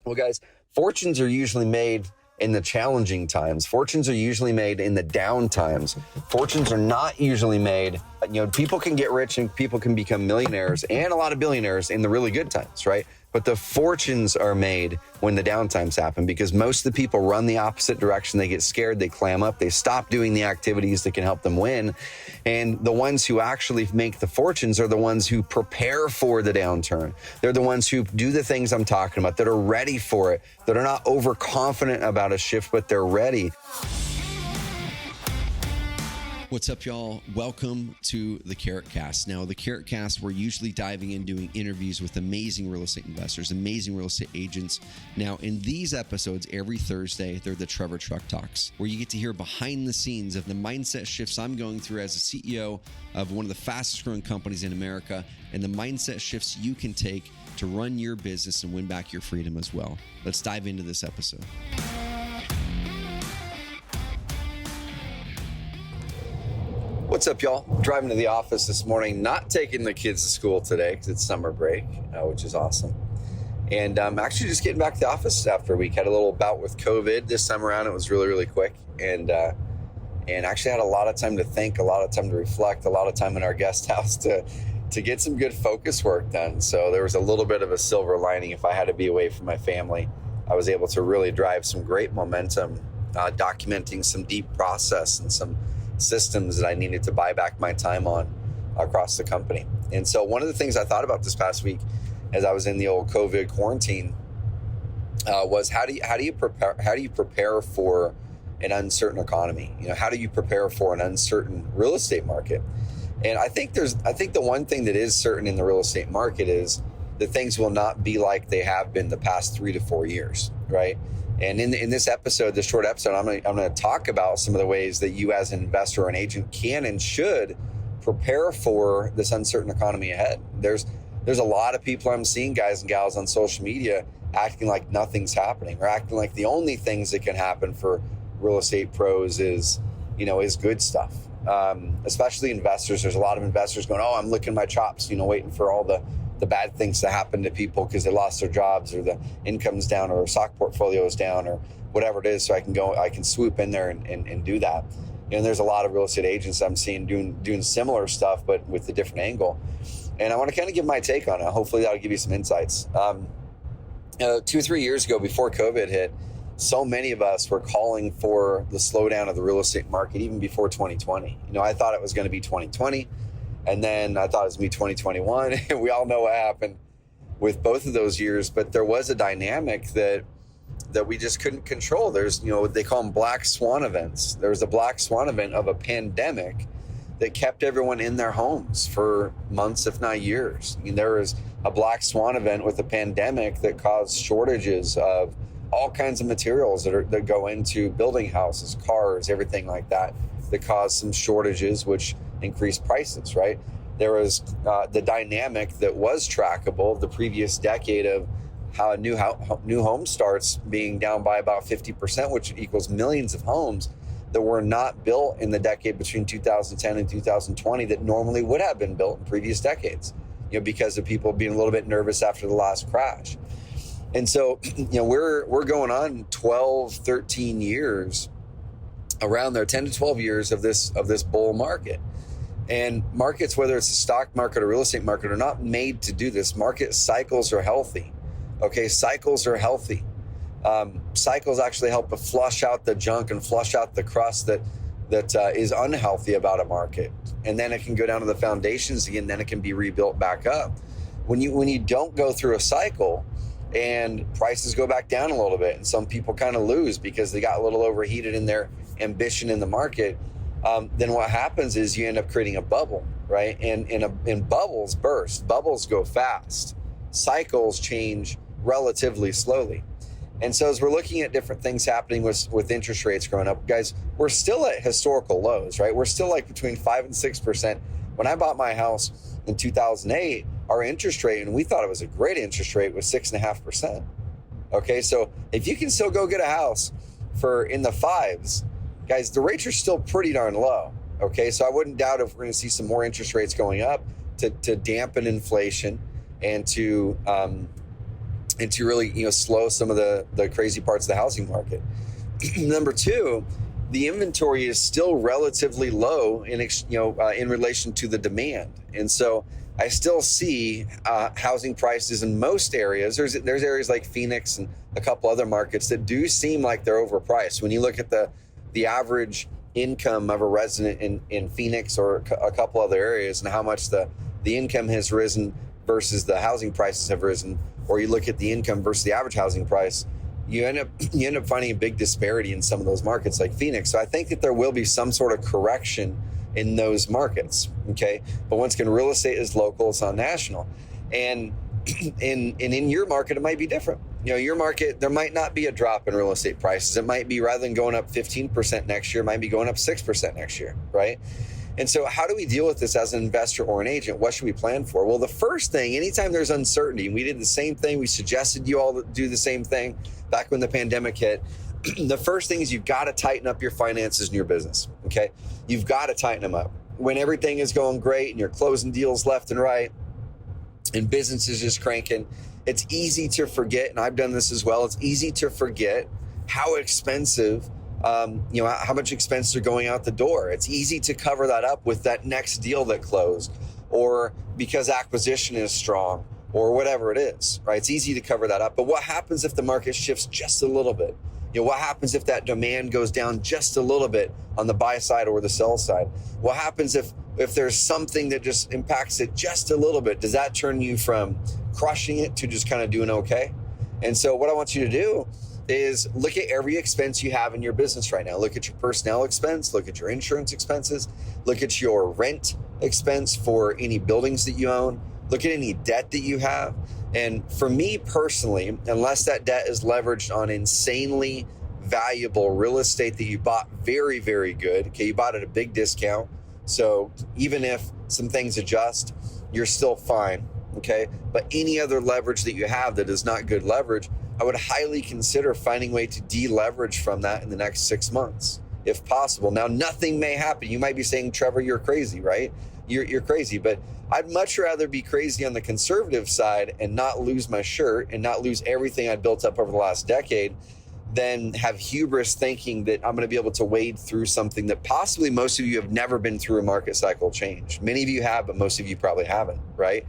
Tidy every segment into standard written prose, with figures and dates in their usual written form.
Well, guys, fortunes are usually made in the challenging times. Fortunes are usually made in the down times. Fortunes are not usually made, people can get rich and people can become millionaires and a lot of billionaires in the really good times, right? But the fortunes are made when the down times happen, because most of the people run the opposite direction. They get scared, they clam up, they stop doing the activities that can help them win. And the ones who actually make the fortunes are the ones who prepare for the downturn. They're the ones who do the things I'm talking about, that are ready for it, that are not overconfident about a shift, but they're ready. What's up, y'all? Welcome to the Carrot Cast. Now, the Carrot Cast, we're usually diving in doing interviews with amazing real estate investors, amazing real estate agents. Now, in these episodes, every Thursday, they're the Trevor Truck Talks, where you get to hear behind the scenes of the mindset shifts I'm going through as a CEO of one of the fastest growing companies in America, and the mindset shifts you can take to run your business and win back your freedom as well. Let's dive into this episode. What's up, y'all? Driving to the office this morning, not taking the kids to school today because it's summer break, which is awesome. And I'm actually just getting back to the office after a week. Had a little bout with COVID this time around. It was really, really quick. And actually had a lot of time to think, a lot of time to reflect, a lot of time in our guest house to get some good focus work done. So there was a little bit of a silver lining. If I had to be away from my family, I was able to really drive some great momentum, documenting some deep process and some systems that I needed to buy back my time on across the company. And so one of the things I thought about this past week as I was in the old COVID quarantine was how do you prepare for an uncertain economy? How do you prepare for an uncertain real estate market? And I think the one thing that is certain in the real estate market is that things will not be like they have been the past 3 to 4 years, right? And in this episode, this short episode, I'm going to talk about some of the ways that you as an investor or an agent can and should prepare for this uncertain economy ahead. There's a lot of people I'm seeing, guys and gals on social media, acting like nothing's happening, or acting like the only things that can happen for real estate pros is good stuff. Especially investors. There's a lot of investors going, oh, I'm licking my chops, waiting for all the bad things to happen to people because they lost their jobs or the income's down or stock portfolio is down or whatever it is. So I can swoop in there and do that. And there's a lot of real estate agents I'm seeing doing similar stuff, but with a different angle. And I want to kind of give my take on it. Hopefully that'll give you some insights. 2 or 3 years ago, before COVID hit, so many of us were calling for the slowdown of the real estate market even before 2020. I thought it was going to be 2020. And then I thought it was going to be 2021. And we all know what happened with both of those years. But there was a dynamic that we just couldn't control. There's, they call them black swan events. There was a black swan event of a pandemic that kept everyone in their homes for months, if not years. There was a black swan event with a pandemic that caused shortages of all kinds of materials that go into building houses, cars, everything like that caused some shortages, which increased prices, right? There was the dynamic that was trackable of the previous decade of how new home starts being down by about 50%, which equals millions of homes that were not built in the decade between 2010 and 2020 that normally would have been built in previous decades, because of people being a little bit nervous after the last crash. And so, we're going on 12, 13 years around there, 10 to 12 years of this bull market. And markets, whether it's the stock market or real estate market, are not made to do this. Market cycles are healthy. Okay, cycles are healthy. Cycles actually help to flush out the junk and flush out the crust that is unhealthy about a market. And then it can go down to the foundations again, then it can be rebuilt back up. When you don't go through a cycle and prices go back down a little bit, and some people kind of lose because they got a little overheated in their ambition in the market, then what happens is you end up creating a bubble, right? And bubbles burst. Bubbles go fast. Cycles change relatively slowly. And so as we're looking at different things happening with interest rates growing up, guys, we're still at historical lows, right? We're still like between 5 and 6%. When I bought my house in 2008, our interest rate, and we thought it was a great interest rate, was 6.5%. Okay, so if you can still go get a house for in the fives, guys, the rates are still pretty darn low. Okay, so I wouldn't doubt if we're going to see some more interest rates going up to dampen inflation and to and to really, slow some of the crazy parts of the housing market. Number two, the inventory is still relatively low in relation to the demand. And so I still see housing prices in most areas. There's areas like Phoenix and a couple other markets that do seem like they're overpriced. When you look at the average income of a resident in Phoenix or a couple other areas and how much the income has risen versus the housing prices have risen, or you look at the income versus the average housing price, you end up finding a big disparity in some of those markets like Phoenix. So I think that there will be some sort of correction in those markets. Okay. But once again, real estate is local, it's not national. And in your market, it might be different. Your market, there might not be a drop in real estate prices. It might be, rather than going up 15% next year, it might be going up 6% next year. Right. And so how do we deal with this as an investor or an agent? What should we plan for? Well, the first thing, anytime there's uncertainty, and we did the same thing, we suggested you all do the same thing back when the pandemic hit. The first thing is you've got to tighten up your finances in your business, okay? You've got to tighten them up. When everything is going great and you're closing deals left and right and business is just cranking, it's easy to forget, and I've done this as well, it's easy to forget how expensive how much expenses are going out the door. It's easy to cover that up with that next deal that closed, or because acquisition is strong, or whatever it is, right? It's easy to cover that up. But what happens if the market shifts just a little bit? What happens if that demand goes down just a little bit on the buy side or the sell side? What happens if there's something that just impacts it just a little bit? Does that turn you from crushing it to just kind of doing okay? And so what I want you to do is look at every expense you have in your business right now. Look at your personnel expense, look at your insurance expenses, look at your rent expense for any buildings that you own, look at any debt that you have. And for me personally, unless that debt is leveraged on insanely valuable real estate that you bought very, very good, okay, you bought at a big discount, so even if some things adjust, you're still fine, okay? But any other leverage that you have that is not good leverage, I would highly consider finding a way to deleverage from that in the next 6 months, if possible. Now, nothing may happen. You might be saying, Trevor, you're crazy, right? You're crazy, but I'd much rather be crazy on the conservative side and not lose my shirt and not lose everything I built up over the last decade than have hubris thinking that I'm going to be able to wade through something that possibly most of you have never been through a market cycle change. Many of you have, but most of you probably haven't, right?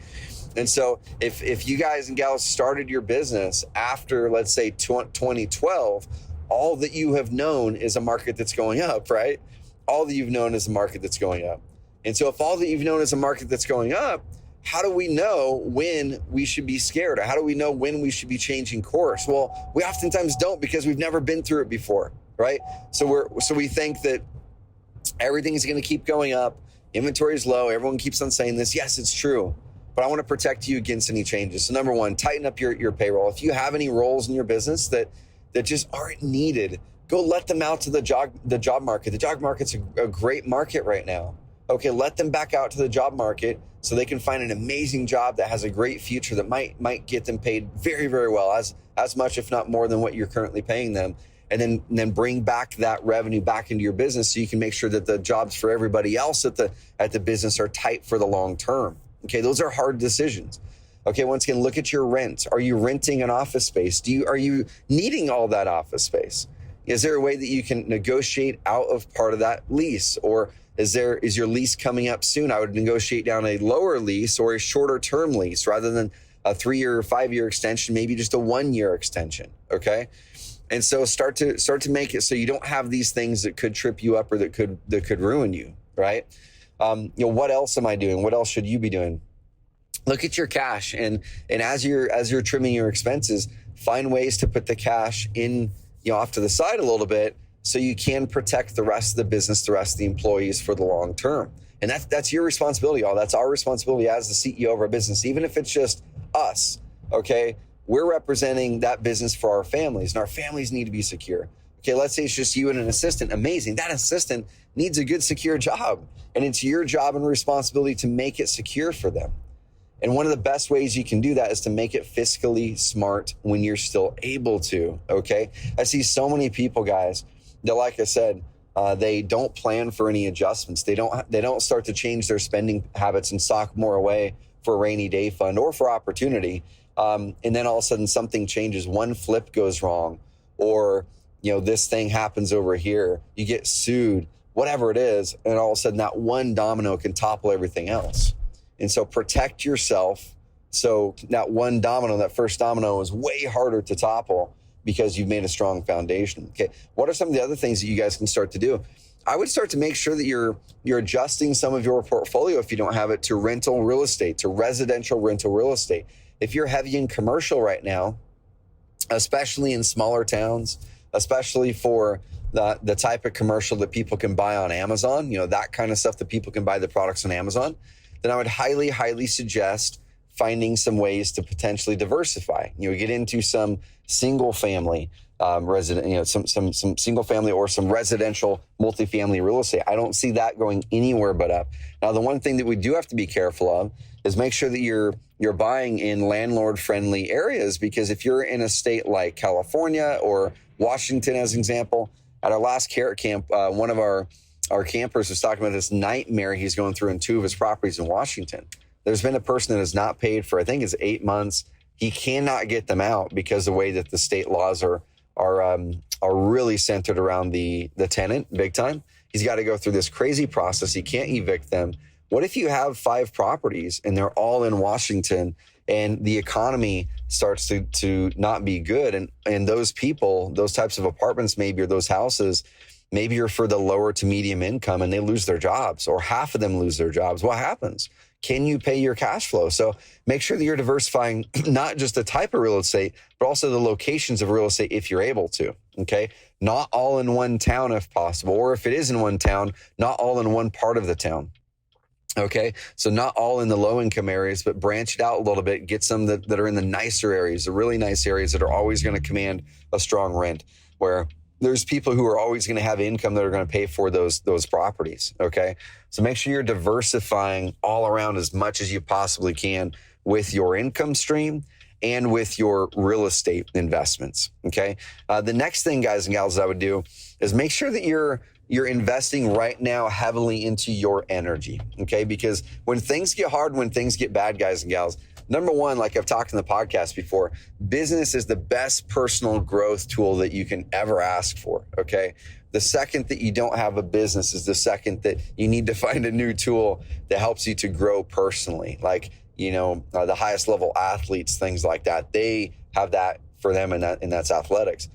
And so if you guys and gals started your business after, let's say, 2012, all that you have known is a market that's going up, right? All that you've known is a market that's going up. And so if all that you've known is a market that's going up, how do we know when we should be scared? Or how do we know when we should be changing course? Well, we oftentimes don't, because we've never been through it before, right? So we think that everything is going to keep going up. Inventory is low. Everyone keeps on saying this. Yes, it's true. But I want to protect you against any changes. So number one, tighten up your payroll. If you have any roles in your business that just aren't needed, go let them out to the job market. The job market's a great market right now. Okay, let them back out to the job market so they can find an amazing job that has a great future that might get them paid very, very well, as much, if not more, than what you're currently paying them. And then bring back that revenue back into your business so you can make sure that the jobs for everybody else at the business are tight for the long term. Okay, those are hard decisions. Okay, once again, look at your rent. Are you renting an office space? Are you needing all that office space? Is there a way that you can negotiate out of part of that lease? Or is your lease coming up soon? I would negotiate down a lower lease or a shorter term lease rather than a 3-year or 5-year extension, maybe just a 1-year extension. Okay. And so start to make it so you don't have these things that could trip you up or that could ruin you. Right. What else am I doing? What else should you be doing? Look at your cash, and as you're trimming your expenses, find ways to put the cash in, off to the side a little bit so you can protect the rest of the business, the rest of the employees for the long term. And that's your responsibility, y'all. That's our responsibility as the CEO of our business, even if it's just us. Okay, we're representing that business for our families, and our families need to be secure. Okay, let's say it's just you and an assistant. Amazing. That assistant needs a good, secure job. And it's your job and responsibility to make it secure for them. And one of the best ways you can do that is to make it fiscally smart when you're still able to, okay? I see so many people, guys, that, like I said, they don't plan for any adjustments. They don't start to change their spending habits and sock more away for a rainy day fund or for opportunity and then all of a sudden something changes, one flip goes wrong, or this thing happens over here, you get sued, whatever it is, and all of a sudden that one domino can topple everything else. And so protect yourself. So that one domino, that first domino, is way harder to topple because you've made a strong foundation. Okay, what are some of the other things that you guys can start to do? I would start to make sure that you're adjusting some of your portfolio, if you don't have it, to rental real estate, to residential rental real estate. If you're heavy in commercial right now, especially in smaller towns, especially for the type of commercial that people can buy on Amazon, that kind of stuff that people can buy the products on Amazon, then I would highly, highly suggest finding some ways to potentially diversify. Get into some single family some single family or some residential multifamily real estate. I don't see that going anywhere but up. Now, the one thing that we do have to be careful of is make sure that you're buying in landlord-friendly areas, because if you're in a state like California or Washington, as an example, at our last Carrot Camp, one of our campers was talking about this nightmare he's going through in two of his properties in Washington. There's been a person that has not paid for, I think it's 8 months. He cannot get them out because the way that the state laws are really centered around the tenant big time. He's got to go through this crazy process. He can't evict them. What if you have 5 properties and they're all in Washington and the economy starts to not be good? And those people, those types of apartments maybe, or those houses, maybe are for the lower to medium income and they lose their jobs, or half of them lose their jobs. What happens? Can you pay your cash flow? So make sure that you're diversifying not just the type of real estate, but also the locations of real estate if you're able to, okay? Not all in one town if possible, or if it is in one town, not all in one part of the town, okay? So not all in the low-income areas, but branch it out a little bit. Get some that are in the nicer areas, the really nice areas that are always going to command a strong rent, where there's people who are always going to have income that are going to pay for those properties, okay? So make sure you're diversifying all around as much as you possibly can with your income stream and with your real estate investments, okay? The next thing, guys and gals, that I would do is make sure that you're investing right now heavily into your energy, okay? Because when things get hard, when things get bad, guys and gals, number one, like I've talked in the podcast before, business is the best personal growth tool that you can ever ask for, okay? The second that you don't have a business is the second that you need to find a new tool that helps you to grow personally. Like, the highest level athletes, things like that, they have that for them, and that's athletics.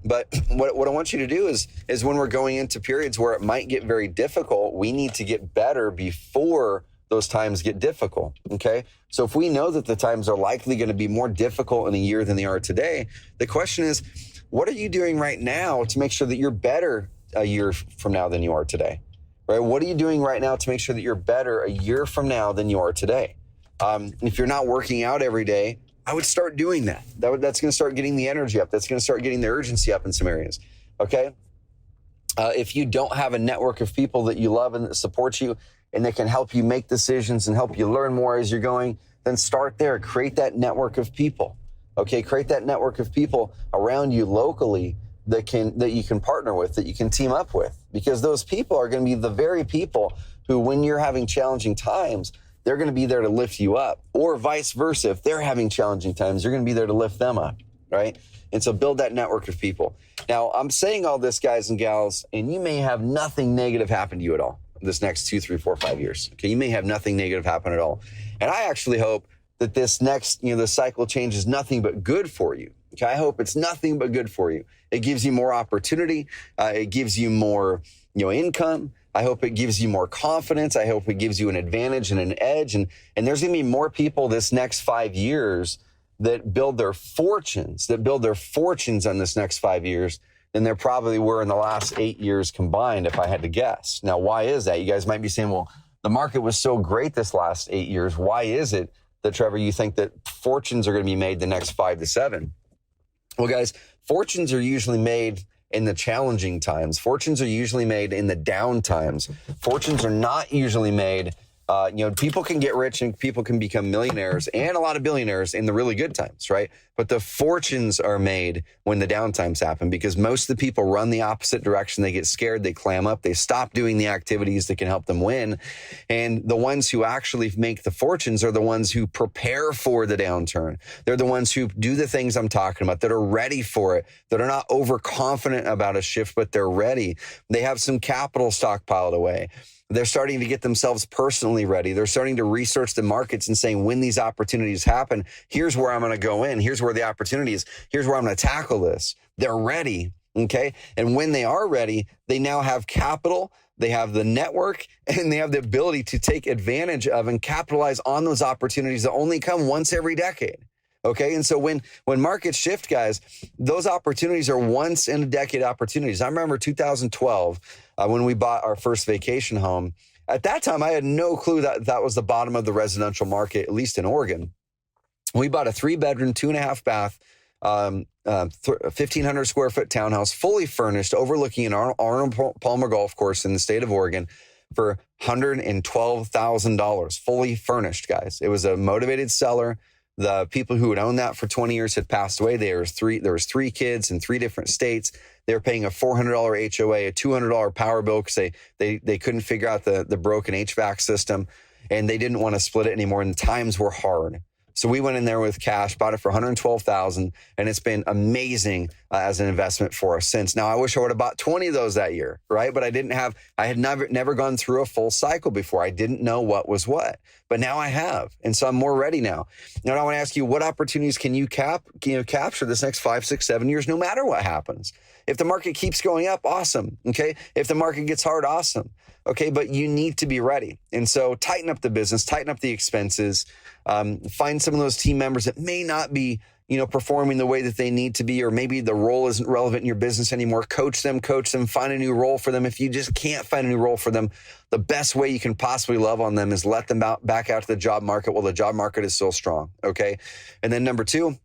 But what I want you to do is when we're going into periods where it might get very difficult, we need to get better before those times get difficult, okay? So if we know that the times are likely going to be more difficult in a year than they are today, the question is, what are you doing right now to make sure that you're better a year from now than you are today, right? What are you doing right now to make sure that you're better a year from now than you are today? If you're not working out every day, I would start doing that. That's going to start getting the energy up. That's going to start getting the urgency up in some areas, okay? If you don't have a network of people that you love and that support you and that can help you make decisions and help you learn more as you're going, then start there. Create that network of people, okay? Create that network of people around you locally that you can partner with, that you can team up with, because those people are going to be the very people who, when you're having challenging times, they're going to be there to lift you up, or vice versa. If they're having challenging times, you're going to be there to lift them up, right? And so build that network of people. Now, I'm saying all this, guys and gals, and you may have nothing negative happen to you at all this next 2, 3, 4, 5 years. Okay, you may have nothing negative happen at all. And I actually hope that this next, the cycle change is nothing but good for you. Okay, I hope it's nothing but good for you. It gives you more opportunity. It gives you more, income. I hope it gives you more confidence. I hope it gives you an advantage and an edge. And there's going to be more people this next 5 years that build their fortunes on this next 5 years than there probably were in the last 8 years combined, if I had to guess. Now, why is that? You guys might be saying, well, the market was so great this last 8 years. Why is it that, Trevor, you think that fortunes are going to be made the next 5 to 7? Well, guys, fortunes are usually made in the challenging times. Fortunes are usually made in the down times. Fortunes are not usually made People can get rich and people can become millionaires and a lot of billionaires in the really good times, right? But the fortunes are made when the downtimes happen because most of the people run the opposite direction. They get scared, they clam up, they stop doing the activities that can help them win. And the ones who actually make the fortunes are the ones who prepare for the downturn. They're the ones who do the things I'm talking about, that are ready for it, that are not overconfident about a shift, but they're ready. They have some capital stockpiled away. They're starting to get themselves personally ready. They're starting to research the markets and saying, when these opportunities happen, here's where I'm going to go in. Here's where the opportunity is. Here's where I'm going to tackle this. They're ready. Okay. And when they are ready, they now have capital, they have the network, and they have the ability to take advantage of and capitalize on those opportunities that only come once every decade. Okay. And so when markets shift, guys, those opportunities are once in a decade opportunities. I remember 2012 when we bought our first vacation home. At that time, I had no clue that was the bottom of the residential market, at least in Oregon. We bought a 3-bedroom, 2.5-bath, 1,500 square foot townhouse, fully furnished, overlooking an Arnold Palmer golf course in the state of Oregon for $112,000, fully furnished, guys. It was a motivated seller. The people who had owned that for 20 years had passed away. There was three kids in 3 different states. They were paying a $400 HOA, a $200 power bill because they couldn't figure out the broken HVAC system, and they didn't want to split it anymore. And the times were hard. So we went in there with cash, bought it for $112,000, and it's been amazing as an investment for us since. Now, I wish I would have bought 20 of those that year, right? But I had never gone through a full cycle before. I didn't know what was what, but now I have. And so I'm more ready now. Now, I want to ask you, what opportunities can you capture this next 5, 6, 7 years, no matter what happens? If the market keeps going up, awesome. Okay. If the market gets hard, awesome. Okay. But you need to be ready. And so tighten up the business, tighten up the expenses, find some of those team members that may not be, performing the way that they need to be, or maybe the role isn't relevant in your business anymore. Coach them, find a new role for them. If you just can't find a new role for them, the best way you can possibly love on them is let them back out to the job market while the job market is still strong. Okay. And then number 2,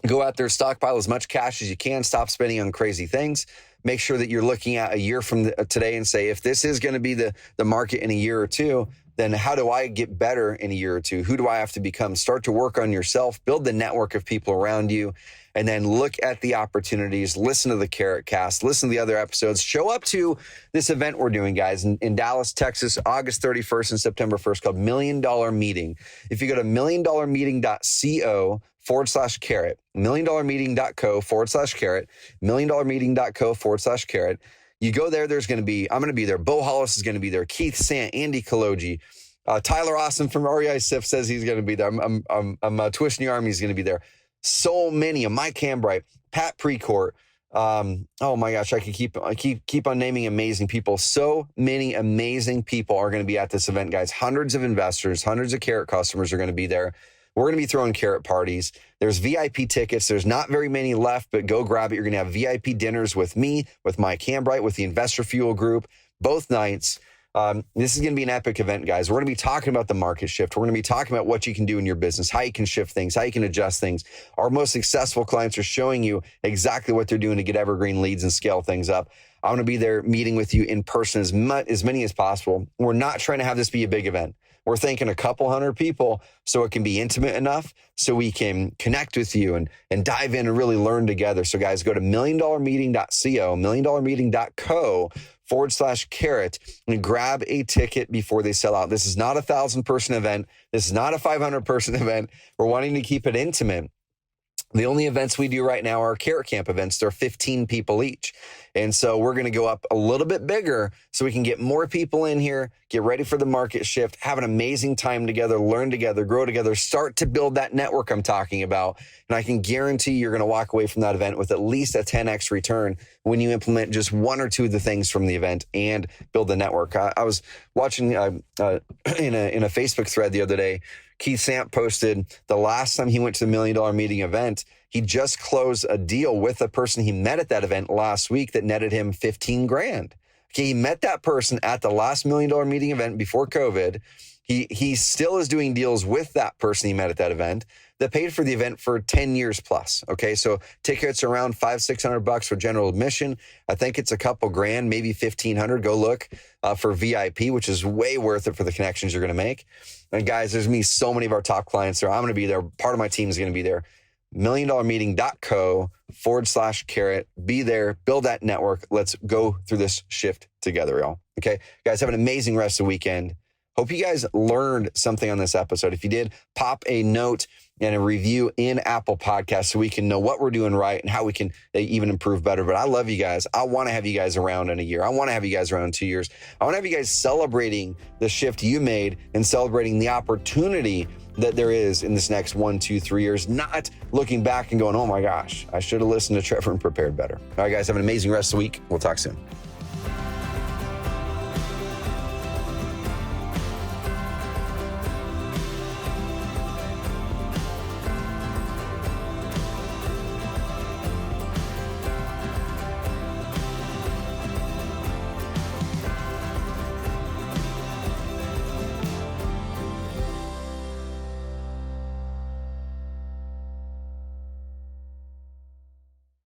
go out there, stockpile as much cash as you can. Stop spending on crazy things. Make sure that you're looking at a year from today and say, if this is going to be the market in a year or two, then how do I get better in a year or two? Who do I have to become? Start to work on yourself, build the network of people around you, and then look at the opportunities. Listen to the Carrot Cast, listen to the other episodes. Show up to this event we're doing, guys, in Dallas, Texas, August 31st and September 1st, called $1 Million Meeting. If you go to millionmeeting.co/carrot, millionmeeting.co/carrot, millionmeeting.co/carrot. You go there, I'm going to be there. Bo Hollis is going to be there. Keith Sant, Andy Kaloji, Tyler Austin from REI SIF says he's going to be there. I'm twisting your arm. He's going to be there. So many. Mike Hambright, Pat Precourt. Oh my gosh, I could keep on naming amazing people. So many amazing people are going to be at this event, guys. Hundreds of investors, hundreds of Carrot customers are going to be there. We're going to be throwing Carrot parties. There's VIP tickets. There's not very many left, but go grab it. You're going to have VIP dinners with me, with Mike Hambright, with the Investor Fuel Group, both nights. This is going to be an epic event, guys. We're going to be talking about the market shift. We're going to be talking about what you can do in your business, how you can shift things, how you can adjust things. Our most successful clients are showing you exactly what they're doing to get evergreen leads and scale things up. I'm going to be there meeting with you in person as many as possible. We're not trying to have this be a big event. We're thinking a couple hundred people so it can be intimate enough so we can connect with you and dive in and really learn together. So guys, go to millionmeeting.co, millionmeeting.co/carrot and grab a ticket before they sell out. This is not a 1,000-person event. This is not a 500-person event. We're wanting to keep it intimate. The only events we do right now are Carrot Camp events. They're 15 people each. And so we're going to go up a little bit bigger so we can get more people in here, get ready for the market shift, have an amazing time together, learn together, grow together, start to build that network I'm talking about. And I can guarantee you're going to walk away from that event with at least a 10x return when you implement just 1 or 2 of the things from the event and build the network. I was watching in a Facebook thread the other day. Keith Sant posted the last time he went to the $1 Million Meeting event, he just closed a deal with a person he met at that event last week that netted him $15,000. Okay, he met that person at the last $1 Million Meeting event before COVID. He still is doing deals with that person he met at that event. that paid for the event for 10 years plus. Okay, so tickets are around $500-600 for general admission. I think it's a couple grand, maybe 1,500. Go look for VIP, which is way worth it for the connections you're going to make. And guys, there's me so many of our top clients there. I'm going to be there. Part of my team is going to be there. milliondollarmeeting.co/carrot. Be there, build that network. Let's go through this shift together, y'all. Okay, guys, have an amazing rest of the weekend. Hope you guys learned something on this episode. If you did, pop a note and a review in Apple Podcasts so we can know what we're doing right and how we can even improve better. But I love you guys. I want to have you guys around in a year. I want to have you guys around in 2 years. I want to have you guys celebrating the shift you made and celebrating the opportunity that there is in this next 1, 2, 3 years, not looking back and going, oh my gosh, I should have listened to Trevor and prepared better. All right, guys, have an amazing rest of the week. We'll talk soon.